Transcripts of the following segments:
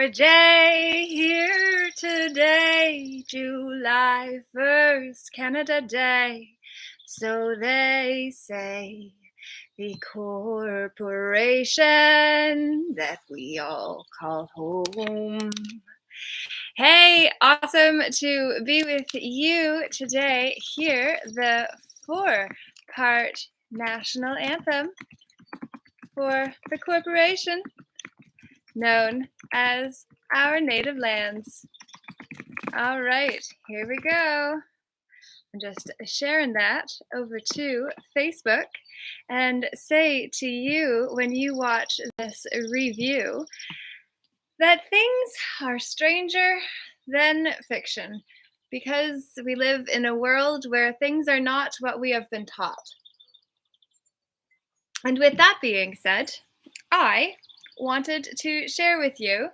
our day here today, July 1st, Canada Day. So they say, the corporation that we all call home. Hey, awesome to be with you today. Here, the 4-part national anthem for the corporation known as our native lands. All right, here we go. I'm just sharing that over to Facebook and say to you when you watch this review that things are stranger than fiction because we live in a world where things are not what we have been taught. And with that being said, I wanted to share with you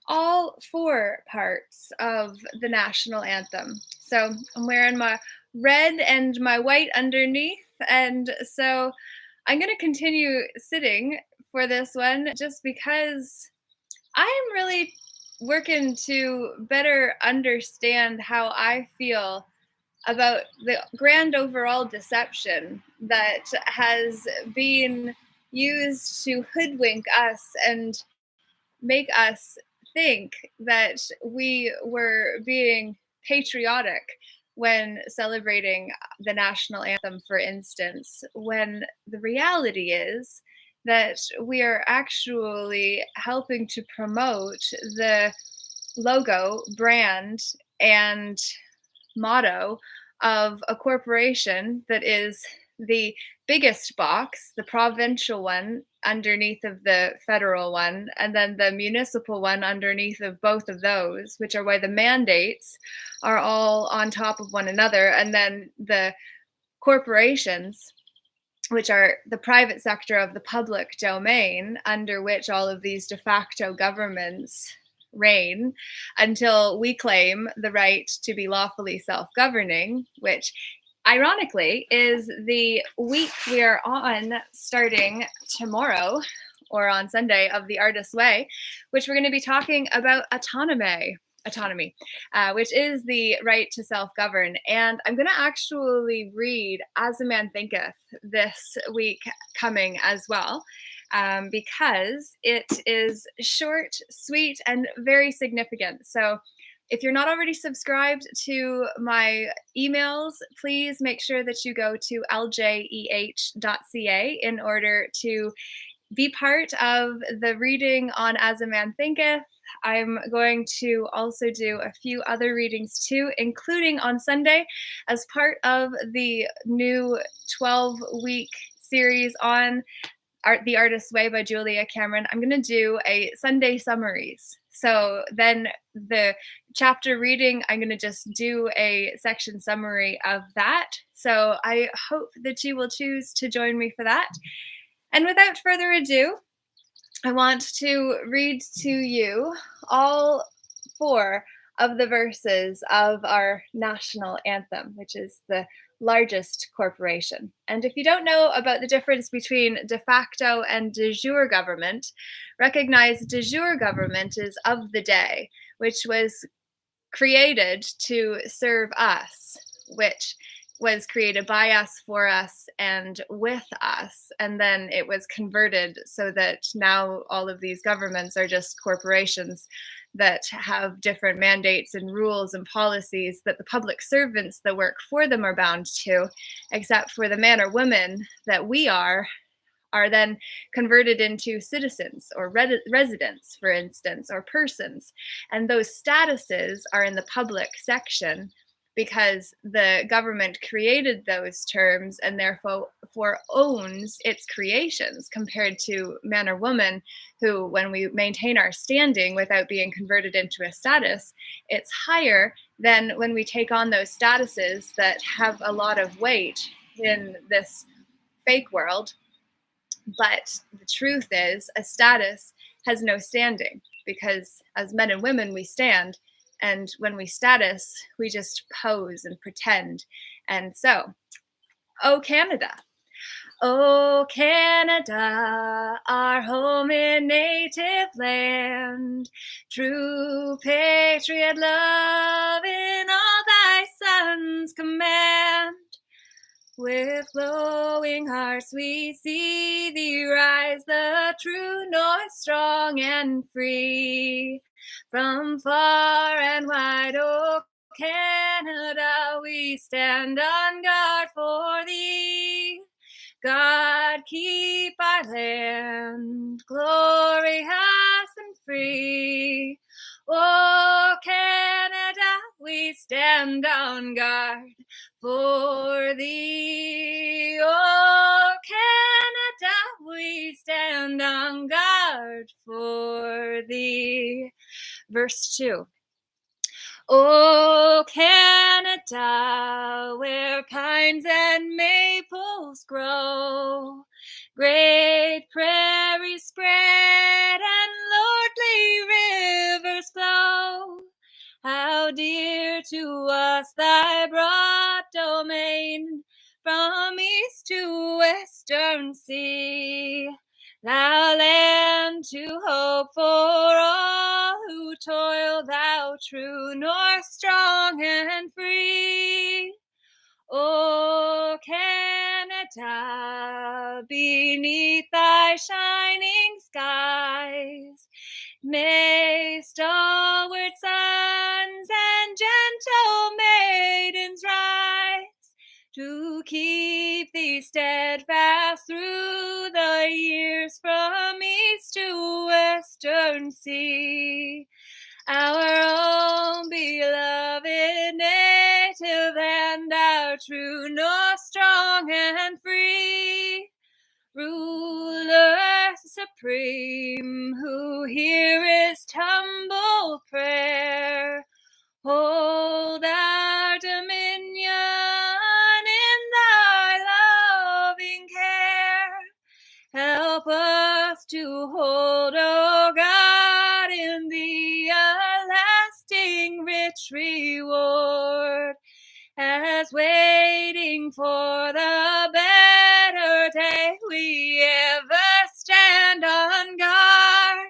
all 4 parts of the national anthem. So I'm wearing my red and my white underneath, and so I'm going to continue sitting for this one just because I am really working to better understand how I feel about the grand overall deception that has been used to hoodwink us and make us think that we were being patriotic when celebrating the national anthem, for instance, when the reality is that we are actually helping to promote the logo, brand, and motto of a corporation that is the biggest box, the provincial one underneath of the federal one, and then the municipal one underneath of both of those, which are why the mandates are all on top of one another. And then the corporations, which are the private sector of the public domain, under which all of these de facto governments reign until we claim the right to be lawfully self-governing, which ironically is the week we are on starting tomorrow or on Sunday of the Artist's Way, which we're going to be talking about autonomy, which is the right to self-govern. And I'm going to actually read As a Man Thinketh this week coming as well, because it is short, sweet, and very significant. So if you're not already subscribed to my emails, please make sure that you go to ljeh.ca in order to be part of the reading on As a Man Thinketh. I'm going to also do a few other readings too, including on Sunday as part of the new 12-week series on The Artist's Way by Julia Cameron. I'm going to do a Sunday summaries. So then the chapter reading, I'm going to just do a section summary of that. So I hope that you will choose to join me for that. And without further ado, I want to read to you all 4 of the verses of our national anthem, which is the largest corporation. And if you don't know about the difference between de facto and de jure government, recognize de jure government is of the day, which was created to serve us, which was created by us, for us, and with us. And then it was converted so that now all of these governments are just corporations that have different mandates and rules and policies that the public servants that work for them are bound to, except for the man or woman that we are then converted into citizens or residents, for instance, or persons. And those statuses are in the public section because the government created those terms and therefore owns its creations, compared to man or woman, who, when we maintain our standing without being converted into a status, it's higher than when we take on those statuses that have a lot of weight in this fake world. But the truth is, a status has no standing, because as men and women, we stand. And when we status, we just pose and pretend. And so, oh Canada, Oh, Canada, our home and native land, true patriot love in all thy sons command. With glowing hearts we see thee rise, the true north, strong and free. From far and wide, oh Canada, we stand on guard for thee. God keep our land glorious and free. Oh, Canada, we stand on guard for thee. Oh, Canada, we stand on guard for thee. Verse 2. Oh, Canada, where pines and maples grow, great prairies spread and lordly rivers flow. How dear to us thy broad domain, from east to western sea, thou land to hope for all who toil, thou true north, strong and free. O Canada, beneath thy shining skies, may stalwart sons and gentle maidens rise, to keep thee steadfast through the years, from east to western sea. Our own beloved native land, our true north, strong and free. Ruler supreme, who hearest humble prayer, hold our dominion in thy loving care. Help us to hold, O God, in thee a lasting rich reward, as waiting for the better day we ever stand on guard.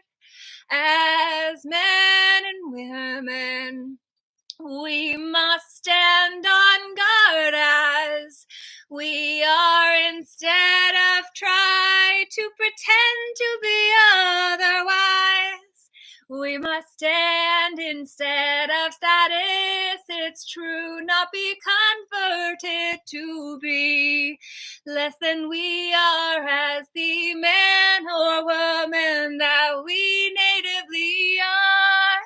As men and women, we must stand on guard as we are, instead of try to pretend to be otherwise. We must stand instead of status, it's true, not be converted to be less than we are, as the man or woman that we natively are.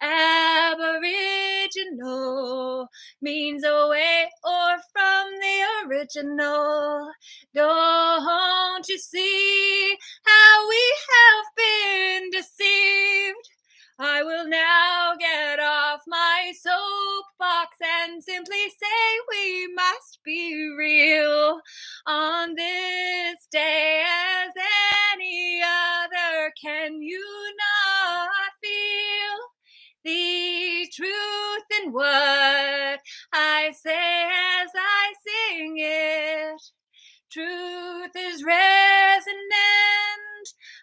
Aboriginal means away or from the original. Don't you see how we have been deceived? I will now get off my soapbox and simply say we must be real on this day as any other. Can you not feel the truth in what I say as I sing it? Truth is resonant.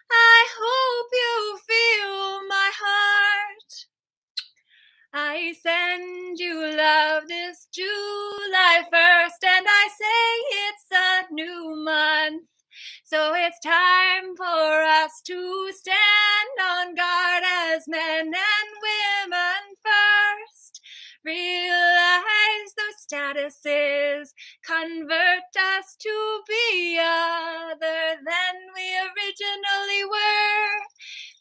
I hope you feel my heart. I send you love this July 1st, and I say it's a new month. So it's time for us to stand on guard as men and women first. Realize those statuses convert us to be other than we originally were,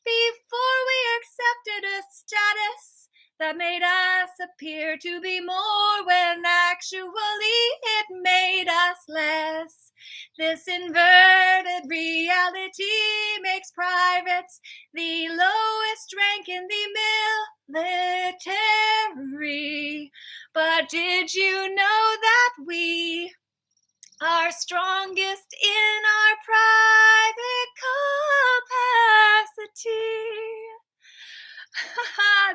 before we accepted a status that made us appear to be more when actually it made us less. This inverted reality makes privates the lowest rank in the military. But did you know that we are strongest in our private capacity?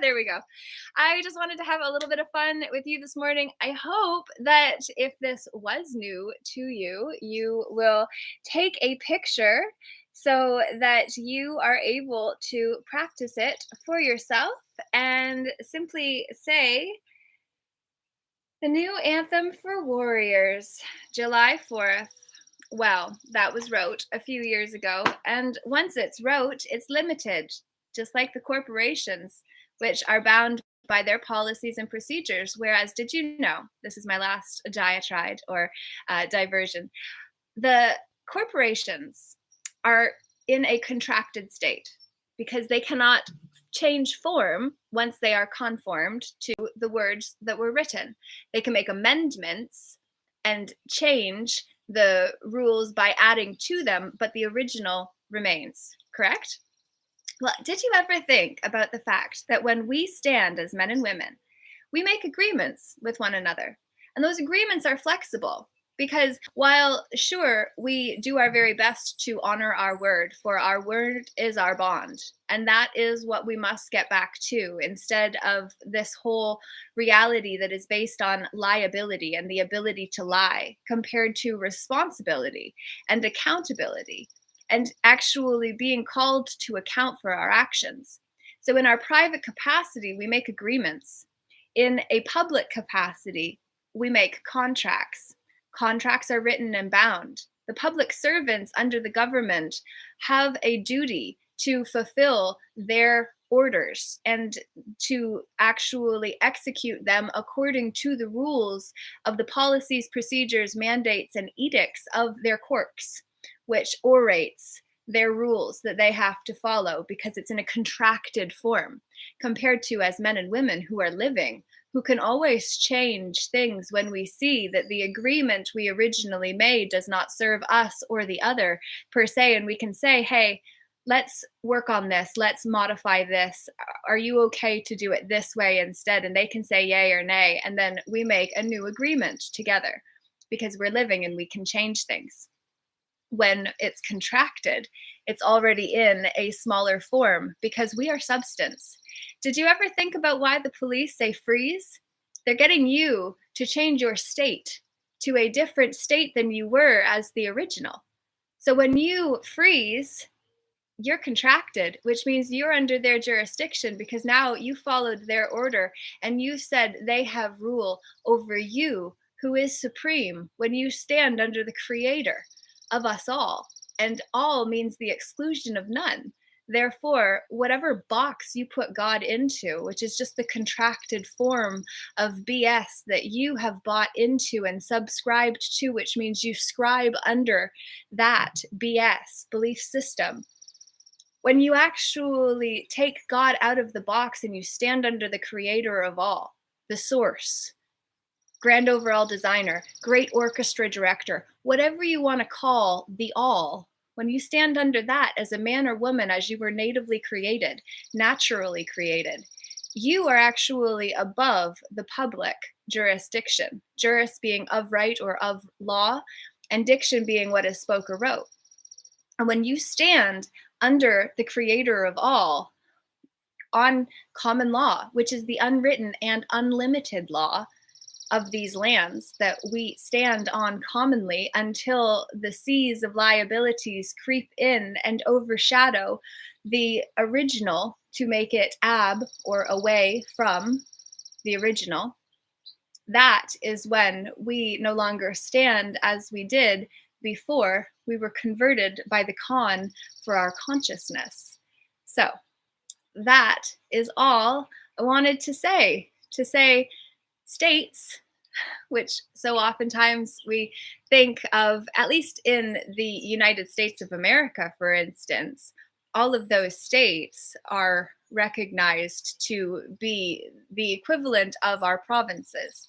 There we go. I just wanted to have a little bit of fun with you this morning. I hope that if this was new to you, you will take a picture so that you are able to practice it for yourself and simply say the new anthem for warriors, July 4th. Well, that was wrote a few years ago, and once it's wrote, it's limited, just like the corporations, which are bound by their policies and procedures. Whereas, did you know? This is my last diatribe or diversion. The corporations are in a contracted state because they cannot change form once they are conformed to the words that were written. They can make amendments and change the rules by adding to them, but the original remains, correct? Well, did you ever think about the fact that when we stand as men and women, we make agreements with one another? And those agreements are flexible because while sure, we do our very best to honor our word, for our word is our bond. And that is what we must get back to instead of this whole reality that is based on liability and the ability to lie compared to responsibility and accountability and actually being called to account for our actions. So, in our private capacity, we make agreements. In a public capacity, we make contracts. Contracts are written and bound. The public servants under the government have a duty to fulfill their orders and to actually execute them according to the rules of the policies, procedures, mandates, and edicts of their corps, which orates their rules that they have to follow because it's in a contracted form, compared to as men and women who are living, who can always change things when we see that the agreement we originally made does not serve us or the other per se. And we can say, hey, let's work on this. Let's modify this. Are you okay to do it this way instead? And they can say yay or nay. And then we make a new agreement together because we're living and we can change things. When it's contracted, it's already in a smaller form because we are substance. Did you ever think about why the police say freeze? They're getting you to change your state to a different state than you were as the original. So when you freeze, you're contracted, which means you're under their jurisdiction because now you followed their order and you said they have rule over you, who is supreme, when you stand under the creator of us all. And all means the exclusion of none. Therefore, whatever box you put God into, which is just the contracted form of BS that you have bought into and subscribed to, which means you scribe under that BS belief system. When you actually take God out of the box and you stand under the creator of all, the source, grand overall designer, great orchestra director, whatever you want to call the all, when you stand under that as a man or woman, as you were natively created, naturally created, you are actually above the public jurisdiction. Juris being of right or of law, and diction being what is spoke or wrote. And when you stand under the creator of all on common law, which is the unwritten and unlimited law of these lands that we stand on commonly until the seas of liabilities creep in and overshadow the original to make it or away from the original, that is when we no longer stand as we did before we were converted by the con for our consciousness. So that is all I wanted to say. States, which so oftentimes we think of, at least in the United States of America, for instance, all of those states are recognized to be the equivalent of our provinces.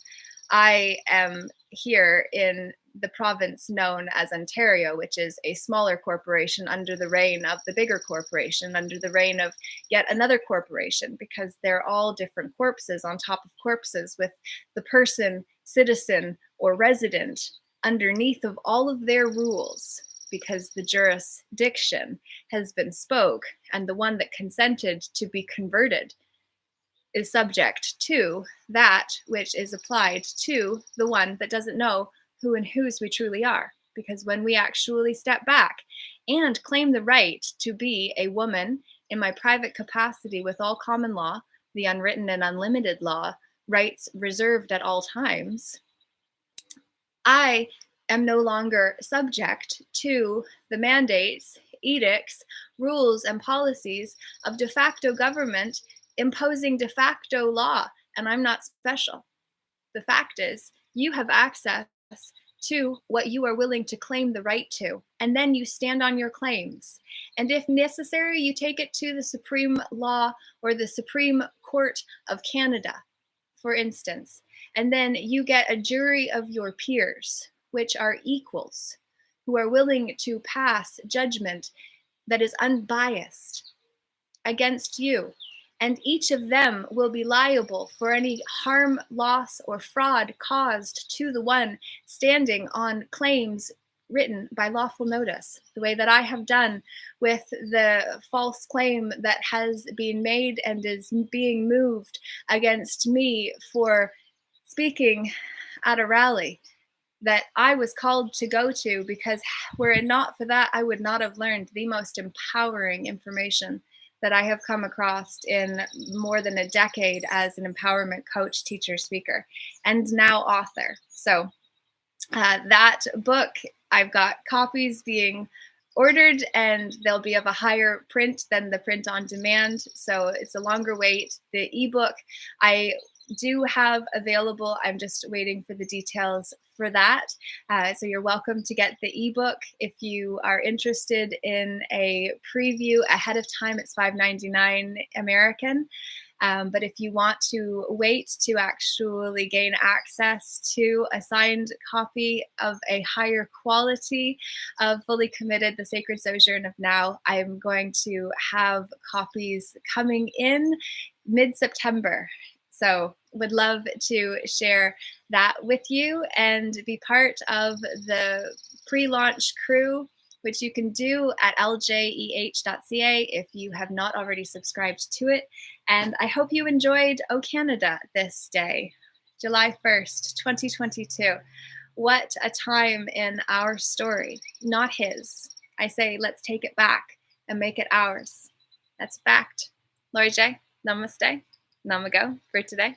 I am here in the province known as Ontario, which is a smaller corporation under the reign of the bigger corporation, under the reign of yet another corporation, because they're all different corpses on top of corpses, with the person, citizen, or resident underneath of all of their rules, because the jurisdiction has been spoke, and the one that consented to be converted is subject to that which is applied to the one that doesn't know who and whose we truly are. Because when we actually step back and claim the right to be a woman in my private capacity with all common law, the unwritten and unlimited law, rights reserved at all times, I am no longer subject to the mandates, edicts, rules, and policies of de facto government imposing de facto law, and I'm not special. The fact is, you have access to what you are willing to claim the right to, and then you stand on your claims. And if necessary, you take it to the Supreme Law or the Supreme Court of Canada, for instance, and then you get a jury of your peers, which are equals, who are willing to pass judgment that is unbiased against you. And each of them will be liable for any harm, loss, or fraud caused to the one standing on claims written by lawful notice, the way that I have done with the false claim that has been made and is being moved against me for speaking at a rally that I was called to go to, because were it not for that, I would not have learned the most empowering information that I have come across in more than a decade as an empowerment coach, teacher, speaker, and now author. So that book, I've got copies being ordered, and they'll be of a higher print than the print on demand. So it's a longer wait. The ebook I do have available. I'm just waiting for the details for that. So you're welcome to get the ebook. If you are interested in a preview ahead of time, it's $5.99 American. But if you want to wait to actually gain access to a signed copy of a higher quality of Fully Committed, The Sacred Sojourn of Now, I'm going to have copies coming in mid-September. So would love to share that with you and be part of the pre-launch crew, which you can do at ljeh.ca if you have not already subscribed to it. And I hope you enjoyed O Canada this day, July 1st, 2022. What a time in our story, not his. I say, let's take it back and make it ours. That's fact. Lori J, namaste, namago for today.